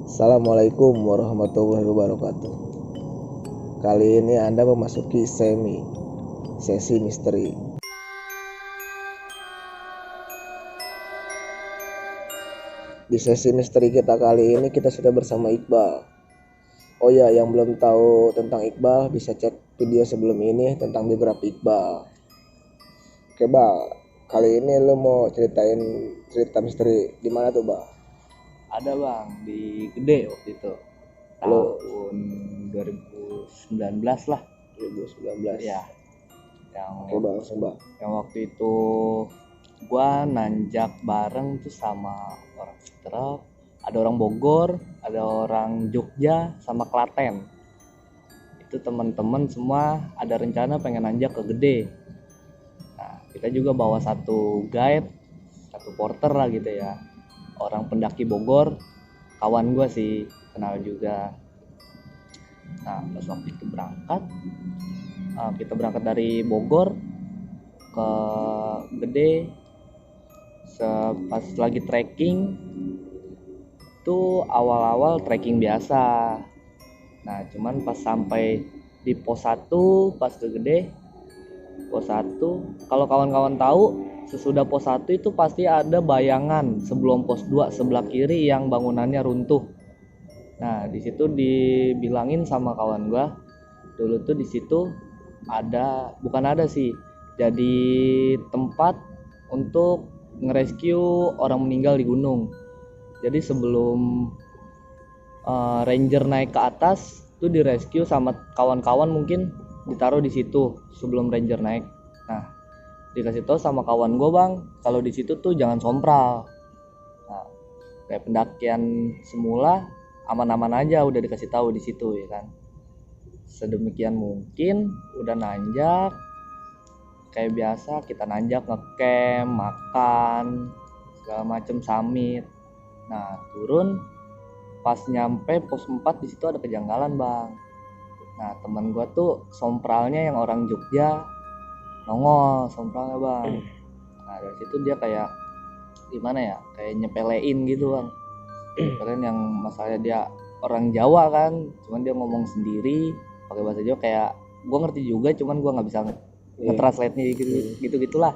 Assalamualaikum warahmatullahi wabarakatuh. Kali ini Anda memasuki sesi misteri. Di sesi misteri kita kali ini kita sudah bersama Iqbal. Oh ya, yang belum tahu tentang Iqbal bisa cek video sebelum ini tentang biografi Iqbal. Oke Bal, kali ini lu mau ceritain cerita misteri di mana tuh Bal? Ada bang di Gede waktu itu Lo tahun 2019 lah 2019. ya. Yang Oke Bal, langsung Bal. yang waktu itu gua nanjak bareng tuh sama orang Sumatera, ada orang Bogor, ada orang Jogja sama Klaten. Itu teman-teman semua ada rencana pengen nanjak ke Gede. Nah kita juga bawa satu guide, satu porter lah gitu ya, orang pendaki Bogor, kawan gue sih, kenal juga. Nah pas waktu itu kita berangkat dari Bogor ke Gede. Pas lagi trekking tuh awal-awal trekking biasa. Nah cuman pas sampai di pos 1 pas ke Gede, pos 1 kalau kawan-kawan tahu, sesudah pos 1 itu pasti ada bayangan sebelum pos 2 sebelah kiri yang bangunannya runtuh. Nah, di situ dibilangin sama kawan gua, dulu tuh di situ bukan ada sih, jadi tempat untuk ngerescue orang meninggal di gunung. Jadi sebelum ranger naik ke atas tuh direscue sama kawan-kawan, mungkin ditaruh di situ sebelum ranger naik. Nah, dikasih tahu sama kawan gue bang, kalau di situ tuh jangan sompral. Nah, kayak pendakian semula aman-aman aja, udah dikasih tahu di situ ya kan. Sedemikian mungkin udah nanjak kayak biasa, kita nanjak ngecamp, makan segala macem summit. Nah turun pas nyampe pos 4 di situ ada kejanggalan bang. Nah teman gue tuh sompralnya yang orang Jogja nongol sompralnya bang. Nah dari situ dia kayak gimana ya, kayak nyepelein gitu bang. Kalian yang masalahnya dia orang Jawa kan, cuman dia ngomong sendiri pakai bahasa Jawa, kayak gue ngerti juga cuman gue nggak bisa nge-translate-nya gitu gitulah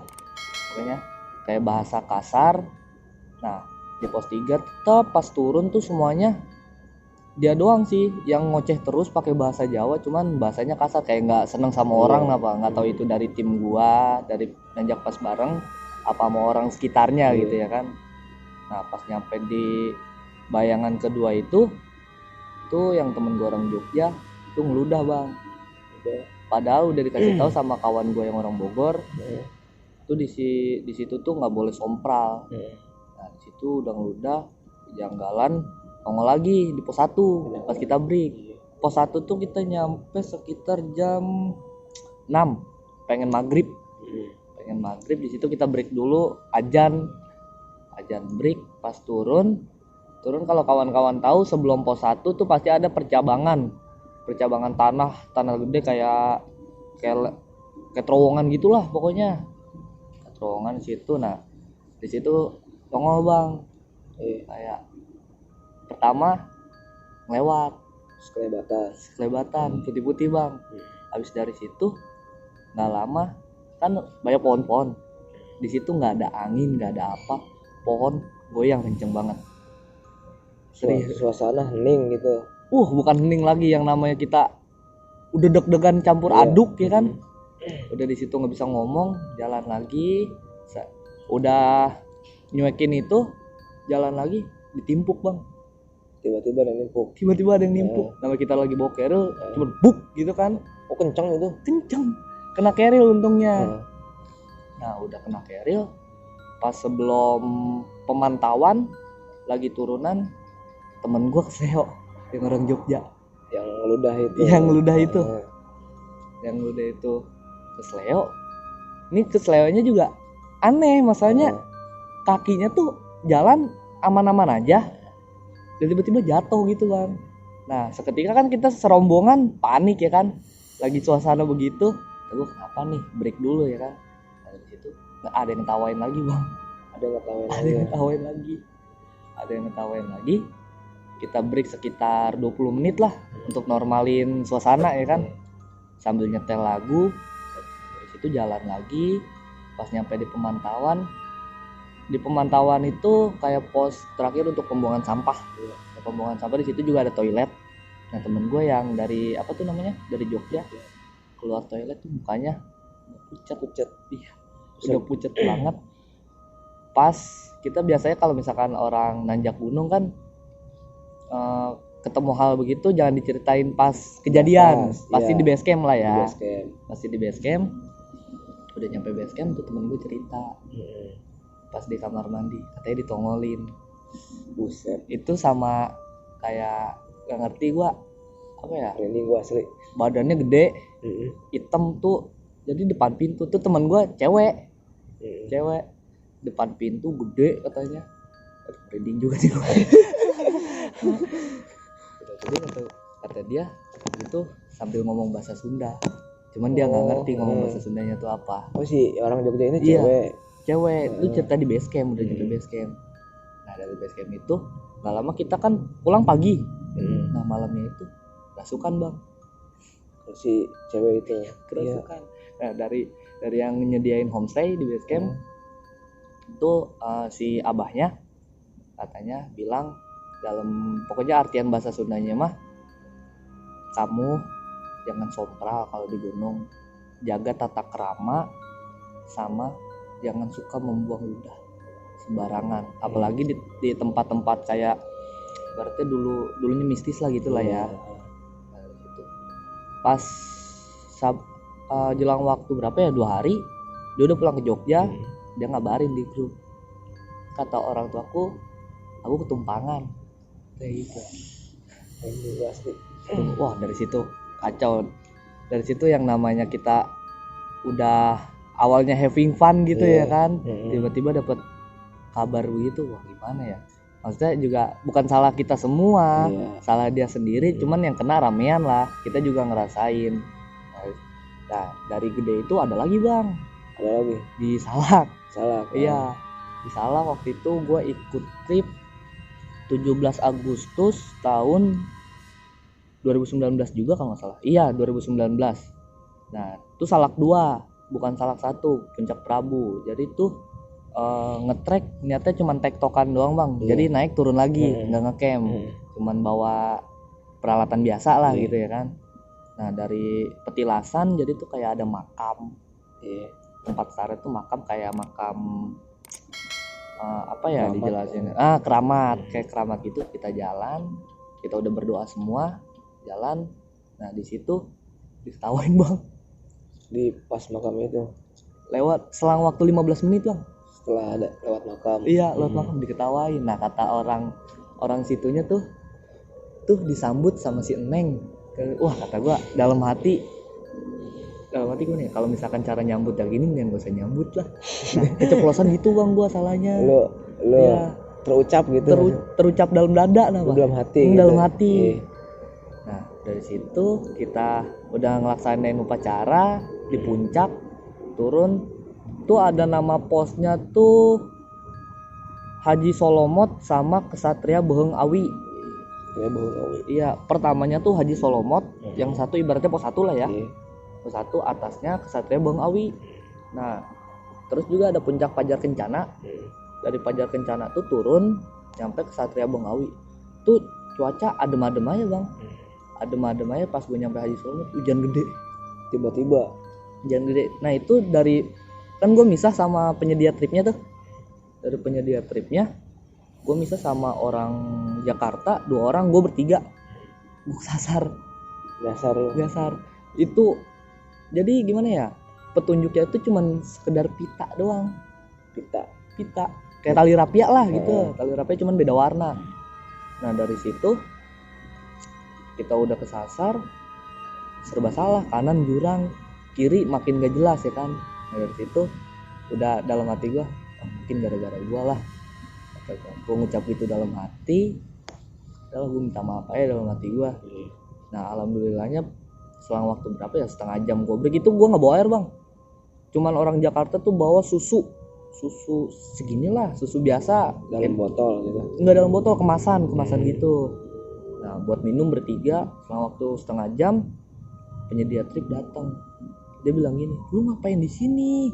pokoknya, kayak bahasa kasar. Nah di pos 3 tetap pas turun tuh semuanya dia doang sih yang ngoceh terus pakai bahasa Jawa, cuman bahasanya kasar, kayak nggak seneng sama orang apa, nggak tahu itu dari tim gua, dari nanjak pas bareng apa mau orang sekitarnya gitu ya kan. Nah pas nyampe di bayangan kedua itu tuh yang temen gua orang Jogja tuh ngeludah bang. Padahal udah dikasih tahu sama kawan gue yang orang Bogor, tuh di situ tuh nggak boleh sompral. Nah di situ udah ngeludah, kejanggalan, nongol lagi di pos 1 pas kita break. Pos 1 tuh kita nyampe sekitar jam 6, pengen maghrib. Di situ kita break dulu, ajan break. Pas turun kalau kawan-kawan tahu sebelum pos 1 tuh pasti ada percabangan tanah gede, kayak terowongan gitulah pokoknya, terowongan di situ. Nah di situ nongol bang, kayak pertama lewat kelebatan putih-putih bang. Habis dari situ nggak lama kan banyak pohon-pohon di situ, nggak ada angin, nggak ada apa, pohon goyang kenceng banget. Suasana hening gitu. Bukan hening lagi, yang namanya kita udah deg-degan campur aduk ya kan. Udah di situ nggak bisa ngomong, jalan lagi, udah nyuekin itu, jalan lagi ditimpuk bang. Tiba-tiba ada yang nimpuk. Nama kita lagi bawa keril, cuma buk gitu kan. Kencang itu. Kena keril untungnya. Nah udah kena keril, pas sebelum pemantauan lagi turunan, temen gue kesleo yang orang Jogja, yang ngeludah itu kesleo. Ini kesleonya juga aneh, masalahnya kakinya tuh jalan aman-aman aja dan tiba-tiba jatuh gitu bang. Nah seketika kan kita serombongan panik ya kan, lagi suasana begitu. Gue kenapa nih, break dulu ya kan. Nah dari situ nggak ada yang ngetawain lagi bang, ada yang ngetawain lagi. kita break sekitar 20 menit lah untuk normalin suasana ya kan, sambil nyetel lagu. Dari situ jalan lagi. Pas nyampe di pemantauan itu kayak pos terakhir untuk pembuangan sampah. Pembuangan sampah di situ juga ada toilet. Nah temen gue yang dari apa tuh namanya, dari Jogja, keluar toilet tuh mukanya pucat. Iya, udah pucat banget. Pas kita biasanya kalau misalkan orang nanjak gunung kan ketemu hal begitu jangan diceritain pas kejadian, pasti di base camp lah ya. Pasti di base camp. Udah nyampe base camp tuh temen gue cerita. Pas di kamar mandi katanya ditongolin. Buset. Itu sama kayak gak ngerti gue apa ya, Ini gue asli badannya gede, hitam tuh. Jadi depan pintu tuh temen gue cewek depan pintu gede katanya. Merinding juga sih gue. Jadi kata dia itu sambil ngomong bahasa Sunda, cuman dia nggak ngerti ngomong bahasa Sundanya tuh apa. Oh si orang Jogja ini cewek itu cerita di base camp, udah nyampe base camp. Nah dari base camp itu nggak lama kita kan pulang pagi. Nah malamnya itu kerasukan bang, si cewek itu kerasukan. Nah dari yang nyediain homestay di base camp itu si abahnya katanya bilang dalam pokoknya artian bahasa Sundanya mah, kamu jangan sompral kalau di gunung, jaga tata krama, sama jangan suka membuang ludah sembarangan, apalagi di tempat-tempat kayak berarti dulunya mistis lah gitulah ya. Nah, gitu. Pas jelang waktu berapa ya, 2 hari dia udah pulang ke Jogja. Dia ngabarin di grup, kata orang tuaku aku ketumpangan kayak gitu. Wah dari situ kacau. Dari situ yang namanya kita udah awalnya having fun gitu ya kan, tiba-tiba dapat kabar begitu. Wah gimana ya, maksudnya juga bukan salah kita semua, salah dia sendiri, cuman yang kena ramean lah, kita juga ngerasain. Nah dari gede itu ada lagi bang, di Salak. Iya di Salak waktu itu gue ikut trip 17 Agustus tahun 2019 juga kalau nggak salah. Iya 2019. Nah itu Salak 2 bukan Salak 1, Puncak Prabu. Jadi tuh ngetrek niatnya cuma tektokan doang bang. Jadi naik turun lagi, nggak ngecamp, cuman bawa peralatan biasa lah gitu ya kan. Nah dari petilasan jadi tuh kayak ada makam. Tempat start itu makam kayak makam apa ya, dijelasin keramat, kayak keramat gitu. Kita jalan, kita udah berdoa semua, jalan. Nah di situ diketawain bang, di pas makam itu lewat selang waktu 15 menit bang, setelah ada lewat makam. Iya lewat makam diketawain. Nah kata orang situnya tuh disambut sama si Eneng. Wah kata gua dalam hati gue nih, kalau misalkan cara nyambut yang gini jangan gak usah nyambut lah. Nah, keceplosan gitu bang gua salahnya. Lo ya, terucap gitu. Terucap dalam dada nah bang. Dalam hati. Dalam hati. Nah dari situ kita udah ngelaksanain upacara di puncak, turun tuh ada nama posnya tuh Haji Solomot sama Kesatria Beheng Awi. Iya pertamanya tuh Haji Solomot, yang satu ibaratnya pos 1 lah ya. Pos 1 atasnya Kesatria Beheng Awi. Nah terus juga ada Puncak Pajar Kencana. Dari Pajar Kencana tuh turun sampai Kesatria Beheng Awi. Tuh cuaca adem-adem aja bang. Adem-adem aja. Pas gue nyampe Haji Solomot hujan gede. Tiba-tiba hujan gede. Nah itu dari kan gue misah sama penyedia tripnya tuh. Dari penyedia tripnya gue misah sama orang Jakarta 2 orang, gue bertiga. Gue sasar itu. Jadi gimana ya, petunjuknya itu cuman sekedar pita doang. Pita kayak tali rapia lah gitu. Tali rapia cuman beda warna. Nah dari situ kita udah kesasar, serba salah, kanan jurang, kiri makin gak jelas ya kan. Nah dari situ udah dalam hati gue, mungkin gara-gara gue lah. Gue ngucap gitu dalam hati, udah gue minta maaf aja dalam hati gue. Nah alhamdulillahnya selang waktu berapa ya, setengah jam gue break itu gue nggak bawa air bang. Cuman orang Jakarta tuh bawa susu segini lah, susu biasa dalam botol gitu. Enggak dalam botol, kemasan gitu. Nah buat minum bertiga, selang waktu setengah jam penyedia trip datang. Dia bilang gini, lu ngapain di sini?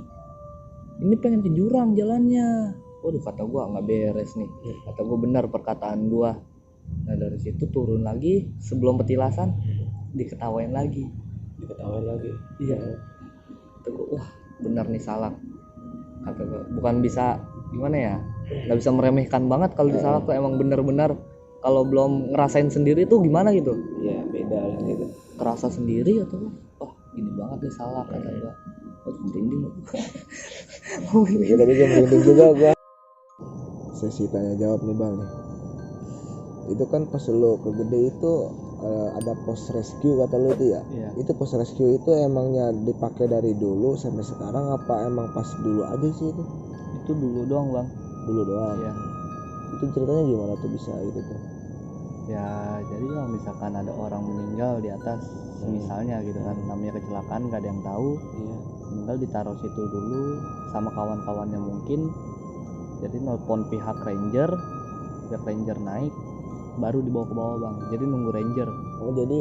Ini pengen ke jurang jalannya. Waduh, kata gue nggak beres nih. Kata gue benar perkataan gue. Nah dari situ turun lagi, sebelum petilasan diketawain lagi. Iya. Kata gue, wah benar nih Salak. Kata gue, bukan bisa gimana ya, nggak bisa meremehkan banget kalau di Salak tuh emang benar-benar kalau belum ngerasain sendiri tuh gimana gitu. Iya, beda lah gitu. Kerasa sendiri atau oh gini banget nih Salak, kata gue. Oh merinding. Ya tadi gue merinding juga gue. Sesi tanya jawab nih Bang nih. Itu kan pas lo ke Gede itu ada post rescue kata lo itu ya. Iya. Itu post rescue itu emangnya dipakai dari dulu sampai sekarang apa emang pas dulu aja sih itu? Itu dulu doang Bang. Dulu doang. Iya. Itu ceritanya gimana tuh bisa gitu tuh? Ya jadi kalau misalkan ada orang meninggal di atas, misalnya gitu kan, namanya kecelakaan gak ada yang tahu. Iya. Meninggal ditaruh situ dulu sama kawan-kawannya mungkin. Jadi nelpon pihak ranger naik, baru dibawa ke bawah Bang. Jadi nunggu ranger. Oh jadi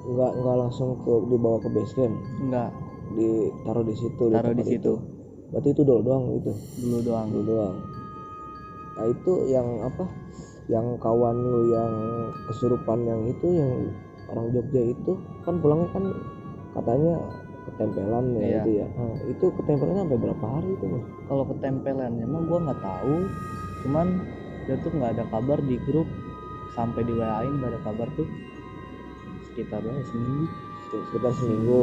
nggak langsung dibawa ke base camp? Enggak, Ditaruh di situ. taruh di situ. Berarti itu dulu doang itu. Dulu doang. Nah itu yang apa? Yang kawan lu yang kesurupan yang itu, yang orang Jogja itu kan pulangnya kan katanya ketempelan ya. Iya. Itu ya. Nah, itu ketempelannya sampai berapa hari itu Bang? Kalau ketempelannya emang gue nggak tahu, cuman dia tuh nggak ada kabar di grup, sampai di WA-in nggak ada kabar tuh sekitar seminggu. Sekitar seminggu.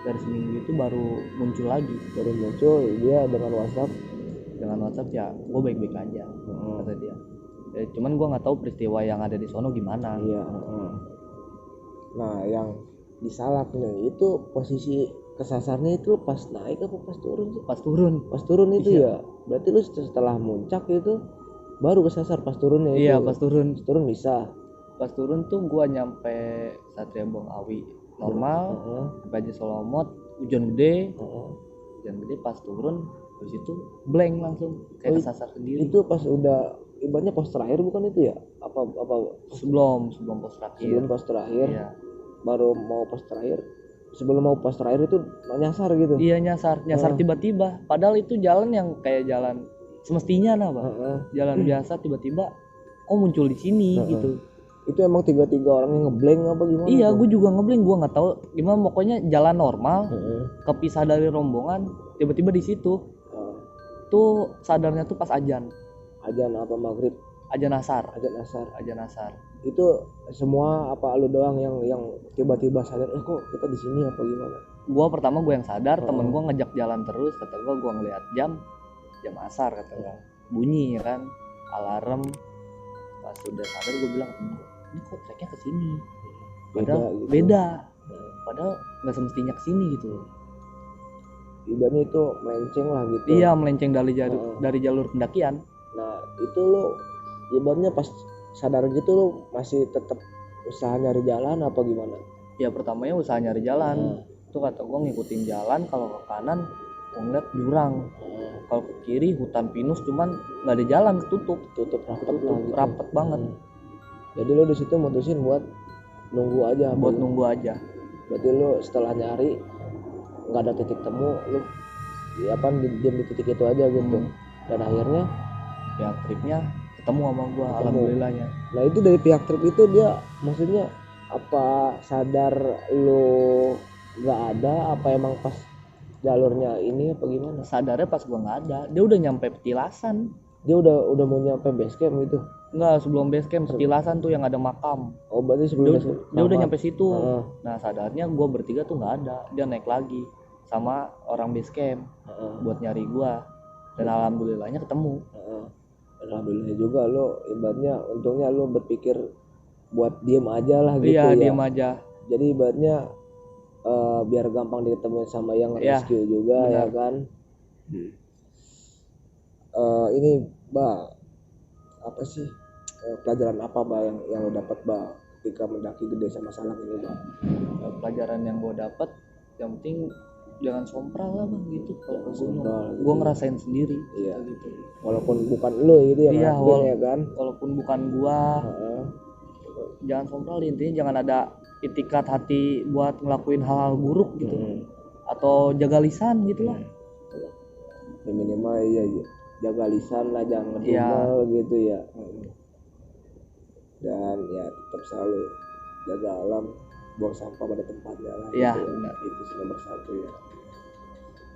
Dari seminggu itu baru muncul lagi. Baru muncul dia dengan WhatsApp. Dengan WhatsApp ya gue baik-baik aja, kata dia. Cuman gue nggak tahu peristiwa yang ada di sono gimana. Iya. Nah yang di Salak nih itu posisi kesasarnya itu pas naik apa pas turun sih? Pas turun Itu iya. ya. Berarti lu setelah muncak itu baru kesasar pas turunnya itu. Iya pas turun. Pas turun bisa. Pas turun tuh gue nyampe Satria Bongawi normal, sampai aja Solomot, hujan gede. Hujan gede pas turun, terus itu blank langsung kayak kesasar sendiri. Itu pas udah ibaratnya pos terakhir bukan itu ya? Apa sebelum pos terakhir. Sebelum pos terakhir. Iya. Baru mau pos terakhir. Sebelum mau pos terakhir itu nyasar gitu. Iya nyasar tiba-tiba. Padahal itu jalan yang kayak jalan semestinya nah Bang. Jalan biasa tiba-tiba kok muncul di sini gitu. Itu emang tiga orang yang ngeblank apa gimana? Iya, gue juga ngeblank, gue nggak tahu gimana. Pokoknya jalan normal, kepisah dari rombongan, tiba-tiba di situ. Tuh sadarnya tuh pas azan. Azan apa maghrib? Azan asar. Itu semua apa lu doang yang tiba-tiba sadar kok kita di sini apa gimana? Pertama gue yang sadar, temen gue ngajak jalan terus, kata gue ngeliat jam asar, kata gue bunyi kan alarm. Pas sudah sadar gue bilang, ini kok treknya ke sini, padahal beda. Padahal nggak semestinya ke sini gitu. Ibaratnya itu melenceng lah gitu. Iya, melenceng dari jalur pendakian. Nah itu lo ibaratnya pas sadar gitu lo masih tetap usaha nyari jalan apa gimana? Ya pertamanya usaha nyari jalan. Itu kata gue ngikutin jalan, kalau ke kanan gue ngeliat jurang, kalau ke kiri hutan pinus, cuman nggak ada jalan, ketutup rapet banget. Jadi lo di situ mutusin buat nunggu aja. Berarti lo setelah nyari nggak ada titik temu, lo diam di titik itu aja gitu. Dan akhirnya pihak tripnya ketemu sama gua, alhamdulillahnya. Nah itu dari pihak trip itu dia maksudnya apa sadar lo nggak ada, apa emang pas jalurnya ini apa gimana? Sadarnya pas gua nggak ada, dia udah nyampe petilasan. Dia udah mau nyampe base camp gitu? Enggak, sebelum base camp, petilasan tuh yang ada makam. Oh berarti sebelum dia udah nyampe situ. Nah sadarnya gua bertiga tuh nggak ada, dia naik lagi sama orang base camp buat nyari gua, dan alhamdulillahnya ketemu. Alhamdulillah juga lo ibaratnya, untungnya lo berpikir buat diem aja lah gitu. Iya, diem aja. Jadi ibaratnya biar gampang ditemuin sama yang rescue juga. Benar. Ya kan. Ini Ba, apa sih pelajaran apa Ba yang lo dapat Ba ketika mendaki Gede sama Salak ini Ba? Pelajaran yang gue dapat, yang penting jangan sompral lah Bang gitu. Kalau gunung gitu. Gue ngerasain sendiri. Iya gitu. Walaupun bukan lo gitu ya. Iya, ya kan. Walaupun bukan gua. jangan sombral, intinya jangan ada itikat hati buat ngelakuin hal-hal buruk gitu, atau jaga lisan gitu lah. Ya minimal ya jaga lisan lah, jangan Iya. ngedumel gitu ya. Dan ya tetap selalu jaga alam, buang sampah pada tempatnya lah. Iya, gitu ya. benar. Itu sih nomor satu ya.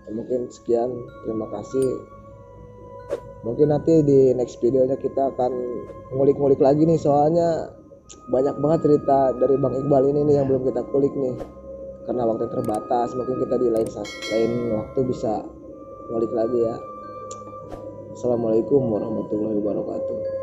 Ya, mungkin sekian, terima kasih. Mungkin nanti di next videonya kita akan ngulik-ngulik lagi nih, soalnya banyak banget cerita dari Bang Iqbal ini nih yang belum kita kulik nih. Karena waktu terbatas, mungkin kita di lain waktu bisa ngulik lagi ya. Assalamualaikum warahmatullahi wabarakatuh.